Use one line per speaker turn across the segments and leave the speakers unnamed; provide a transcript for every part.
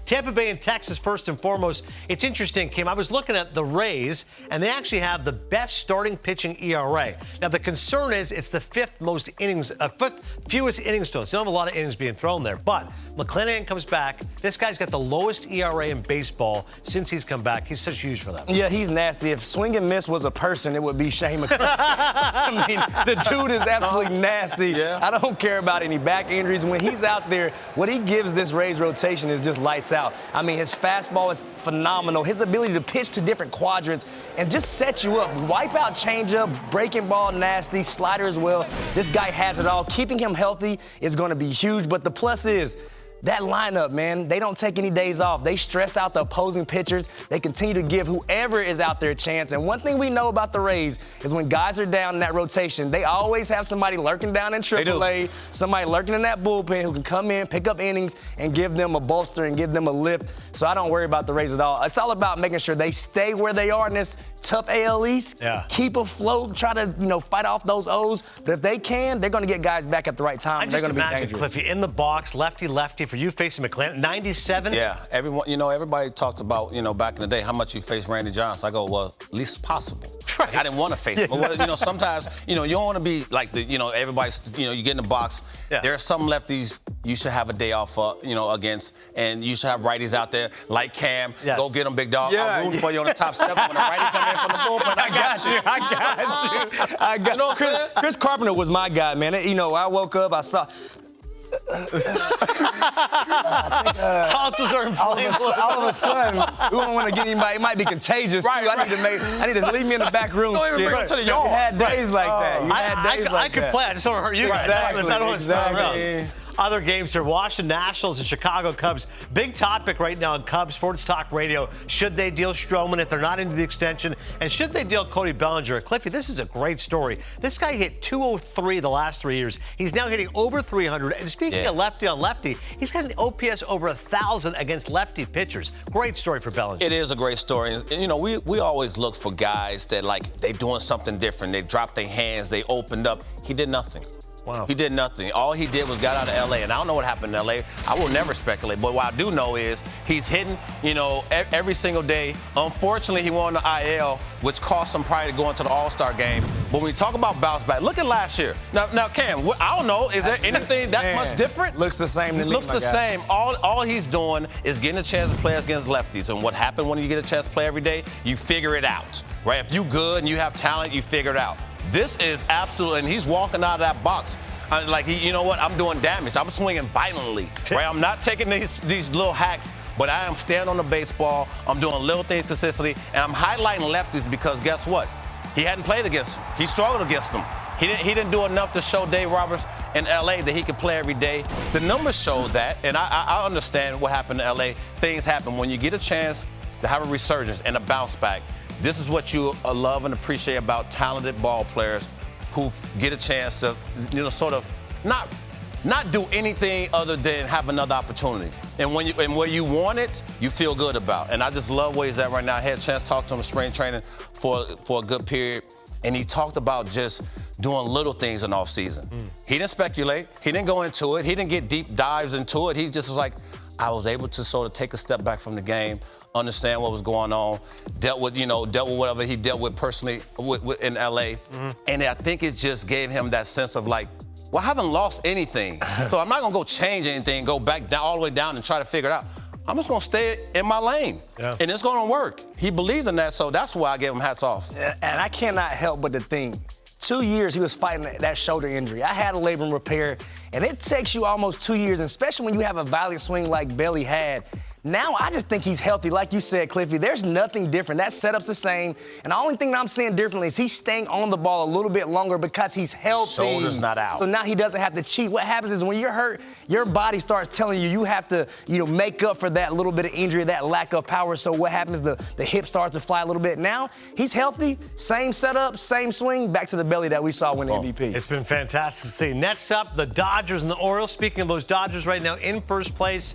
Tampa Bay and Texas, first and foremost. It's interesting, Kim. I was looking at the Rays, and they actually have the best starting pitching ERA. Now, the concern is it's the fifth fewest innings thrown. So you don't have a lot of innings being thrown there. But McClanahan comes back. This guy's got the lowest ERA in baseball since he's come back. He's such huge for them.
Yeah, he's nasty. If swing and miss was a person, it would be Shane McClanahan. I mean, the dude is absolutely nasty.
Yeah.
I don't care about any back injuries. When he's out there, what he gives this Rays rotation is just lights out. I mean, his fastball is phenomenal. His ability to pitch to different quadrants and just set you up. Wipe out changeup, breaking ball nasty, slider as well. This guy has it all. Keeping him healthy is going to be huge, but the plus is that lineup, man, they don't take any days off. They stress out the opposing pitchers. They continue to give whoever is out there a chance. And one thing we know about the Rays is when guys are down in that rotation, they always have somebody lurking down in AAA, somebody lurking in that bullpen who can come in, pick up innings, and give them a bolster and give them a lift. So I don't worry about the Rays at all. It's all about making sure they stay where they are in this tough AL East.
Yeah.
Keep afloat, try to, fight off those O's. But if they can, they're going to get guys back at the right time. They're going to be dangerous.
Cliffy, in the box, lefty, for you facing McClanahan, 97?
Yeah, everybody talked about, back in the day, how much you face Randy Johnson. I go, well, least possible.
Right.
I didn't want to face him. But, sometimes, you don't want to be like everybody's, you get in the box.
Yeah.
There are some lefties you should have a day off, against, and you should have righties out there like Cam.
Yes.
Go get them, big dog.
Yeah.
I'm rooting for you on the top step. When the righty come in from the bullpen, I got you.
I got
You know what I'm saying?
Chris Carpenter was my guy, man. I woke up, I saw.
Tonsils are inflamed.
All of a sudden, we don't want to get anybody. It might be contagious.
Right,
too. I need to leave me in the back room.
Don't even bring him to the yard.
You had days like that.
I could play. I just don't want to hurt you guys.
Exactly,
I don't want to start around.
exactly.
Other games here, Washington Nationals and Chicago Cubs. Big topic right now on Cubs Sports Talk Radio. Should they deal Stroman if they're not into the extension? And should they deal Cody Bellinger? Cliffy, this is a great story. This guy hit 203 the last 3 years. He's now hitting over 300. And speaking of lefty on lefty, he's got an OPS over 1,000 against lefty pitchers. Great story for Bellinger.
It is a great story. And, we always look for guys that, they doing something different. They dropped their hands. They opened up. He did nothing.
Wow.
He did nothing. All he did was got out of L.A., and I don't know what happened in L.A. I will never speculate, but what I do know is he's hitting, every single day. Unfortunately, he won the IL, which cost him probably to go into the All-Star game. But when we talk about bounce back, look at last year. Now, Cam, I don't know, is there anything that much different?
Looks the same to me,
Looks the same. All he's doing is getting a chance to play against lefties. And what happened when you get a chance to play every day? You figure it out, right? If you good and you have talent, you figure it out. This is absolute, and he's walking out of that box. You know what? I'm doing damage. I'm swinging violently, right? I'm not taking these little hacks, but I am standing on the baseball. I'm doing little things consistently, and I'm highlighting lefties because guess what? He hadn't played against them. He struggled against them. He didn't do enough to show Dave Roberts in L.A. that he could play every day. The numbers show that, and I understand what happened in L.A. Things happen. When you get a chance to have a resurgence and a bounce back, this is what you love and appreciate about talented ball players who get a chance to, sort of not do anything other than have another opportunity. And where you want it, you feel good about. And I just love where he's at right now. I had a chance to talk to him in spring training for a good period. And he talked about just doing little things in off season. He didn't speculate. He didn't go into it. He didn't get deep dives into it. He just was like, I was able to sort of take a step back from the game, understand what was going on, dealt with whatever he dealt with personally in L.A. And I think it just gave him that sense of well, I haven't lost anything. So I'm not going to go change anything, go back down, all the way down and try to figure it out. I'm just going to stay in my lane. Yeah. And it's going to work. He believed in that, so that's why I gave him hats off.
And I cannot help but to think, 2 years he was fighting that shoulder injury. I had a labrum repair, and it takes you almost 2 years, and especially when you have a violent swing like Belly had. Now, I just think he's healthy. Like you said, Cliffy, there's nothing different. That setup's the same. And the only thing that I'm seeing differently is he's staying on the ball a little bit longer because he's healthy.
Shoulder's not out.
So now he doesn't have to cheat. What happens is when you're hurt, your body starts telling you have to, make up for that little bit of injury, that lack of power. So what happens? The hip starts to fly a little bit. Now, he's healthy, same setup, same swing, back to the Belly that we saw win the MVP.
It's been fantastic to see. Next up, the Dodgers and the Orioles. Speaking of those Dodgers right now in first place,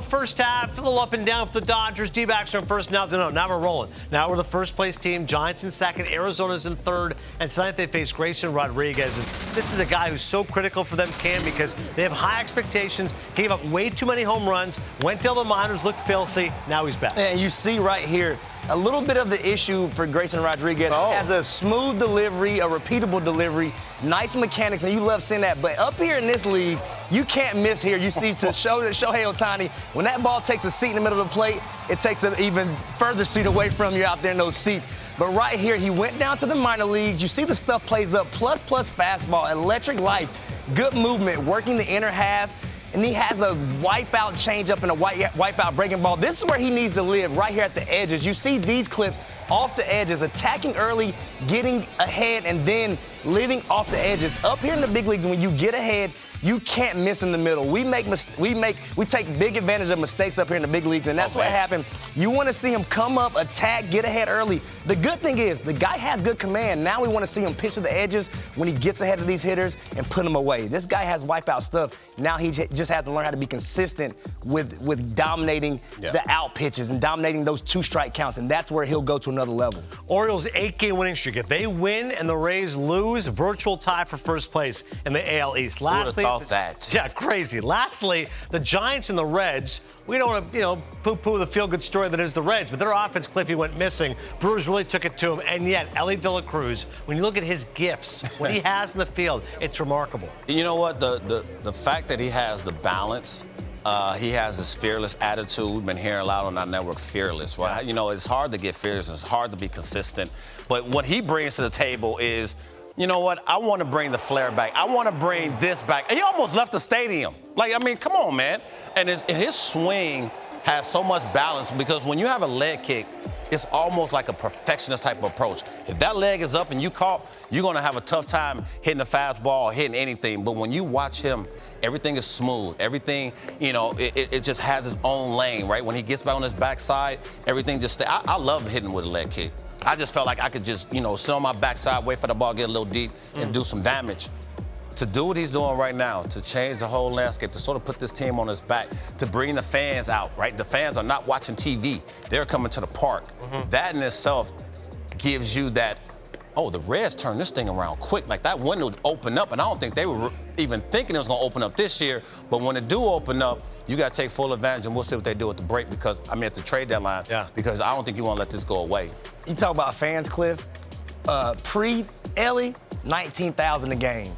first half, little up and down for the Dodgers. D-backs are in first. Now we're rolling. Now we're the first place team. Giants in second. Arizona's in third. And tonight they face Grayson Rodriguez. And this is a guy who's so critical for them, Cam, because they have high expectations. Gave up way too many home runs. Went till the minors, looked filthy. Now he's back.
And you see right here, a little bit of the issue for Grayson Rodriguez. He has a smooth delivery, a repeatable delivery, nice mechanics, and you love seeing that. But up here in this league, you can't miss here. You see to Shohei Ohtani, when that ball takes a seat in the middle of the plate, it takes an even further seat away from you out there in those seats. But right here, he went down to the minor leagues. You see the stuff plays up, plus fastball, electric life, good movement, working the inner half. And he has a wipeout changeup and a wipeout breaking ball. This is where he needs to live, right here at the edges. You see these clips off the edges, attacking early, getting ahead, and then living off the edges. Up here in the big leagues, when you get ahead, you can't miss in the middle. We take big advantage of mistakes up here in the big leagues, and that's what happened. You want to see him come up, attack, get ahead early. The good thing is the guy has good command. Now we want to see him pitch to the edges when he gets ahead of these hitters and put them away. This guy has wipeout stuff. Now he just has to learn how to be consistent with dominating the out pitches and dominating those 2-strike counts, and that's where he'll go to another level.
Orioles' 8-game winning streak. If they win and the Rays lose, virtual tie for first place in the AL East. Lastly,
that.
Yeah, crazy. Lastly, the Giants and the Reds. We don't want to, poo-poo the feel-good story that is the Reds, but their offense, Cliffy, went missing. Brewers really took it to him, and yet Elly De La Cruz, when you look at his gifts, what he has in the field, it's remarkable.
You know what? The fact that he has the balance, he has this fearless attitude. We've been hearing a lot on our network, fearless. Well, it's hard to get fearless. It's hard to be consistent. But what he brings to the table is, you know what? I want to bring the flair back. I want to bring this back. And he almost left the stadium. Come on, man. And his swing has so much balance because when you have a leg kick, it's almost like a perfectionist type of approach. If that leg is up and you caught, you're going to have a tough time hitting a fastball or hitting anything. But when you watch him, everything is smooth. Everything, it just has its own lane, right? When he gets back on his backside, everything just stays. I love hitting with a leg kick. I just felt like I could just, sit on my backside, wait for the ball to get a little deep and do some damage. To do what he's doing right now, to change the whole landscape, to sort of put this team on his back, to bring the fans out, right? The fans are not watching TV. They're coming to the park. That in itself gives you that, the Reds turned this thing around quick. Like that window opened up, and I don't think they were even thinking it was going to open up this year. But when it do open up, you got to take full advantage, and we'll see what they do at the break at the trade deadline, because I don't think you want to let this go away.
You talk about fans, Cliff. Pre-Elly, 19,000 a game.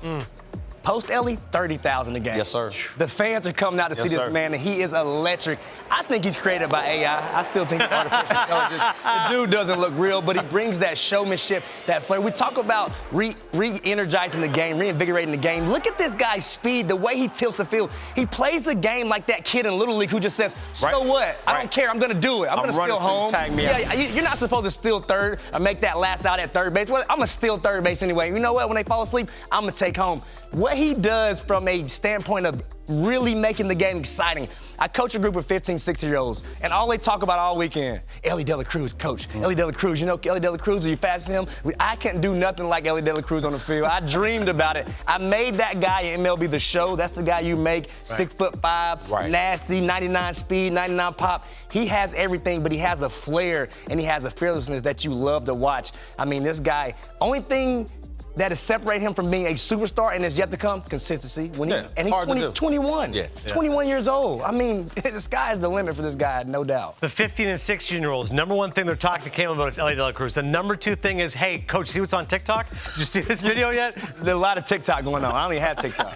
Post-Elly, 30,000 a game.
Yes, sir.
The fans are coming out to see this man, and he is electric. I think he's created by AI. I still think it's artificial intelligence. The dude doesn't look real, but he brings that showmanship, that flair. We talk about re-energizing the game, reinvigorating the game. Look at this guy's speed, the way he tilts the field. He plays the game like that kid in Little League who just says, so what? I don't care. I'm going to do it. I'm going to steal home.
Tag me out.
You're not supposed to steal third or make that last out at third base. I'm going to steal third base anyway. You know what? When they fall asleep, I'm going to take home. What he does from a standpoint of really making the game exciting. I coach a group of 15, 16-year-olds, and all they talk about all weekend, Elly De La Cruz, coach. Elly De La Cruz, Elly De La Cruz, are you fast as him? I can't do nothing like Elly De La Cruz on the field. I dreamed about it. I made that guy in MLB The Show. That's the guy you make, 6'5", nasty, 99 speed, 99 pop. He has everything, but he has a flair, and he has a fearlessness that you love to watch. This guy, only thing that is separate him from being a superstar and is yet to come, consistency. He's 21. 21 years old. The sky is the limit for this guy, no doubt.
The 15 and 16-year-olds, number one thing they're talking to Cam about is Elly De La Cruz. The number two thing is, hey, coach, see what's on TikTok? Did you see this video yet?
There's a lot of TikTok going on. I don't even have TikTok.